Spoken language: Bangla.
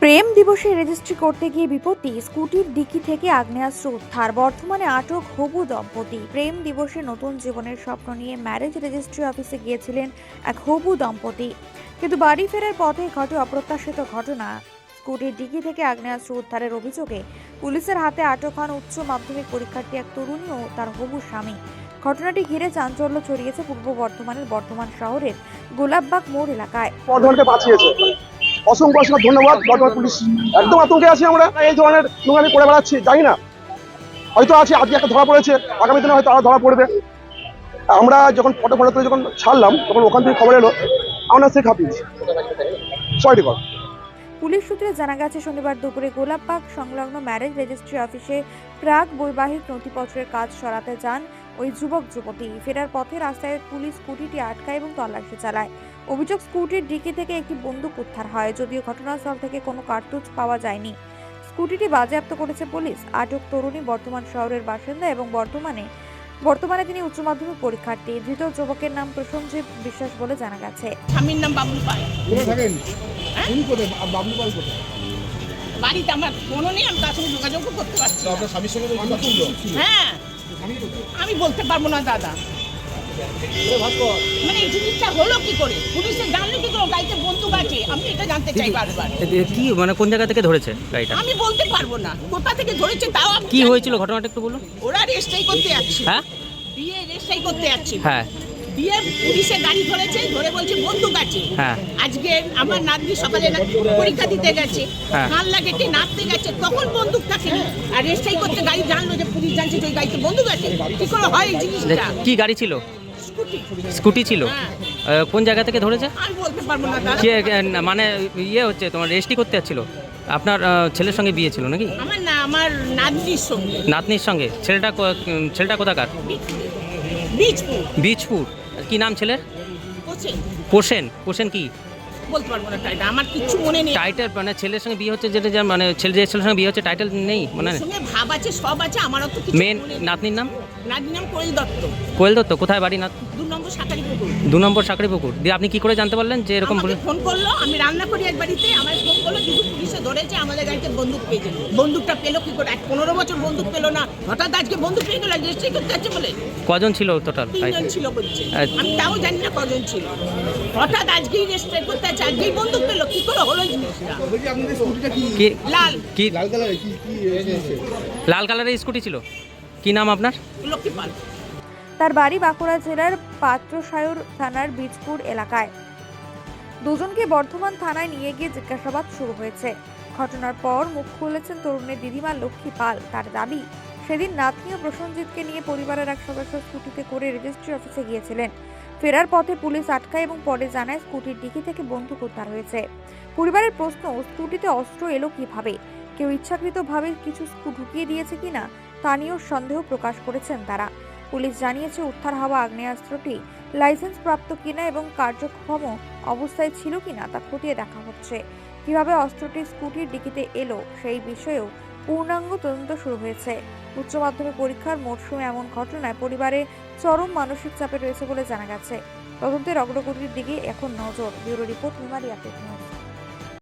প্রেম দিবসে রেজিস্ট্রি করতে গিয়ে বিপত্তি, স্কুটির ডিকি থেকে আগ্নেয়াস্ত্র উদ্ধার। বর্তমানে আটক হবু দম্পতি। প্রেম দিবসে নতুন জীবনের স্বপ্ন নিয়ে ম্যারেজ রেজিস্ট্রি অফিসে গিয়েছিলেন এক হবু দম্পতি, কিন্তু বাড়ি ফেরার পথে ঘটে অপ্রত্যাশিত ঘটনা। স্কুটির ডিকি থেকে আগ্নেয়াস্ত্র উদ্ধারের অভিযোগে পুলিশের হাতে আটক হন উচ্চ মাধ্যমিক পরীক্ষার্থী এক তরুণী ও তার হবু স্বামী। ঘটনাটি ঘিরে চাঞ্চল্য ছড়িয়েছে পূর্ব বর্ধমানের বর্ধমান শহরের গোলাপবাগ মোড় এলাকায়। অসংখ্য ধন্যবাদ বর্ধমান পুলিশ। একদম আতঙ্কে আছি আমরা, এই ধরনের নোংরামি করে বেড়াচ্ছি, জানি না হয়তো আছে আজকে একটা ধরা পড়েছে, আগামী দিনে হয়তো আরো ধরা পড়বে। আমরা যখন ফটো তুলে যখন ছাড়লাম তখন ওখান থেকে খবর এলো আমরা শেখ হাফিজ সয়টিকর। পুলিশ সূত্রে জানা গেছে, শনিবার দুপুরে গোলাপবাগ সংলগ্ন ম্যারেজ রেজিস্ট্রি অফিসে প্রাক বৈবাহিক নথিপত্রের কাজ সরাতে যান ওই যুবক যুবতী। ফেরার পথে রাস্তায় পুলিশ স্কুটিটি আটকায় এবং তল্লাশি চালায়। অভিযোগ, স্কুটির ডিকি থেকে একটি বন্দুক উদ্ধার হয়, যদিও ঘটনাস্থল থেকে কোনো কার্তুজ পাওয়া যায়নি। স্কুটিটি বাজেয়াপ্ত করেছে পুলিশ। আটক তরুণী বর্ধমান শহরের বাসিন্দা এবং বর্তমানে তিনি উচ্চ মাধ্যমিক পরীক্ষার্থী। ধৃত যুবকের নাম প্রসেনজিৎ বিশ্বাস বলে জানা গেছে। স্বামীর নাম বাবলু পাল। কোথায় থাকেন? উনি কোথায়? বাবলু পাল কোথায়? বাড়িতে আমার ফোনও নেই, আমি তার সঙ্গে যোগাযোগ করতে পারছি না। আপনার স্বামীর সঙ্গে কথা ছিল? হ্যাঁ, আমি বলতে পারবো না দাদা, মানে এই জিনিসটা হলো কি করে, পুলিশে জানলো কি করে গাড়িতে বন্দুক আছে, আমি এটা জানতে চাই বারবার। কি মানে কোন জায়গা থেকে ধরেছে গাড়িটা? আমি বলতে পারবো না কোথা থেকে ধরেছে, তাও আমি কি হয়েছিল ঘটনাটা একটু বলুন। ওরা রেস্টাই করতে যাচ্ছে। হ্যাঁ, বিয়ে রেস্টাই করতে যাচ্ছে। হ্যাঁ, দিয়ে পুলিশে গাড়ি ধরেছে, ধরে বলছে বন্দুক আছে। হ্যাঁ, আজকে আমার নাতনি সকালে পরীক্ষা দিতে গেছে, হ্যাঁ, কানলা গেটে নাচতে গেছে, তখন বন্দুক থাকে। আর রেস্টাই করতে গাড়ি জানলো যে পুলিশ জানছে যে ওই গাড়িতে বন্দুক আছে, কি করে হয় এই জিনিসটা? কি গাড়ি ছিল? স্কুটি। স্কুটি ছিল। হ্যাঁ। কোন জায়গা থেকে ধরেছে? আমি বলতে পারবো না দাদা। মানে ইয়ে হচ্ছে তোমার রেজিস্ট্রি করতে যাচ্ছিল? আপনার ছেলের সঙ্গে বিয়ে ছিল নাকি? আমার নাতনির সঙ্গে। নাতনির সঙ্গে? ছেলেটা কোথাকার? বীজপুর। বীজপুর। কি নাম ছেলের? পোষেন কি? বলতে পারবো না টাইটেল, আমার কিছু মনে নেই। টাইটেল মানে ছেলের সঙ্গে বিয়ে হচ্ছে, যেটা মানে যে ছেলের সঙ্গে বিয়ে হচ্ছে টাইটেল নেই মানে? সঙ্গে ভাব আছে, সব আছে, আমার তো কিছু মেন মনে নেই। নাতনির নাম? নাতনির নাম কোয়েল দত্ত। কোয়েল দত্ত। কোথায় বাড়ি? 2 নম্বর সাকারিপুকুর। 2 নম্বর সাকরিপুকুর। দিয়ে আপনি কি করে জানতে পারলেন যে এরকম? আমাকে ফোন করলো, আমি রান্না করি এক বাড়িতে, আমার ফোন করলো কিন্তু পুলিশে ধরেছে, আমাদের গাড়িতে বন্দুক পেয়েছে। বন্দুকটা পেলো কি করে? 15 বছর বন্দুক পেলো না, হঠাৎ আজকে বন্দুক পেয়ে গেল রেজিস্ট্রি করতে যাচ্ছে বলে। কজন ছিল টোটাল? 3 জন ছিল বলছে, আমি তাও জানি না কজন ছিল। হঠাৎ আজকেই রেজিস্ট্রি করতে যাচ্ছে, আজকেই বন্দুক পেলো, কি করে হলো এই জিনিসটা? বলছি আপনাদের স্কুটিটা কি লাল। কি লাল কালারের? কি লাল কালারের স্কুটি ছিল? কি নাম আপনার? লক্ষ্মী পাল। তার বাড়ি বাঁকুড়া জেলার পাত্রসায়র থানার বীজপুর এলাকায়। দুজনকে বর্ধমান থানায় নিয়ে গিয়ে জিজ্ঞাসাবাদ শুরু হয়েছে। ঘটনার পর মুখ খুলেছেন তরুণের দিদিমা লক্ষ্মী পাল। তার দাবি, সেদিন নাতনি ও প্রসেনজিৎকে নিয়ে পরিবারের এক সদস্য স্কুটিতে করে রেজিস্ট্রি অফিসে গিয়েছিলেন। ফেরার পথে পুলিশ আটকায় এবং পরে জানায় স্কুটির ডিকি থেকে বন্দুক উদ্ধার হয়েছে। পরিবারের প্রশ্ন, স্কুটিতে অস্ত্র এলো কিভাবে? কেউ ইচ্ছাকৃতভাবে কিছু ঢুকিয়ে দিয়েছে কিনা তা নিয়েও সন্দেহ প্রকাশ করেছেন তারা। পুলিশ জানিয়েছে, উদ্ধার হওয়া আগ্নেয়াস্ত্রটি লাইসেন্স প্রাপ্ত কিনা এবং কার্যক্ষম অবস্থায় ছিল কিনা তা খতিয়ে দেখা হচ্ছে। কিভাবে অস্ত্রটি স্কুটির ডিকিতে এলো সেই বিষয়েও পূর্ণাঙ্গ তদন্ত শুরু হয়েছে। উচ্চ মাধ্যমিক পরীক্ষার মরশুমে এমন ঘটনায় পরিবারে চরম মানসিক চাপে রয়েছে বলে জানা গেছে। তদন্তের অগ্রগতির দিকে এখন নজর। Bureau report, Memari update news.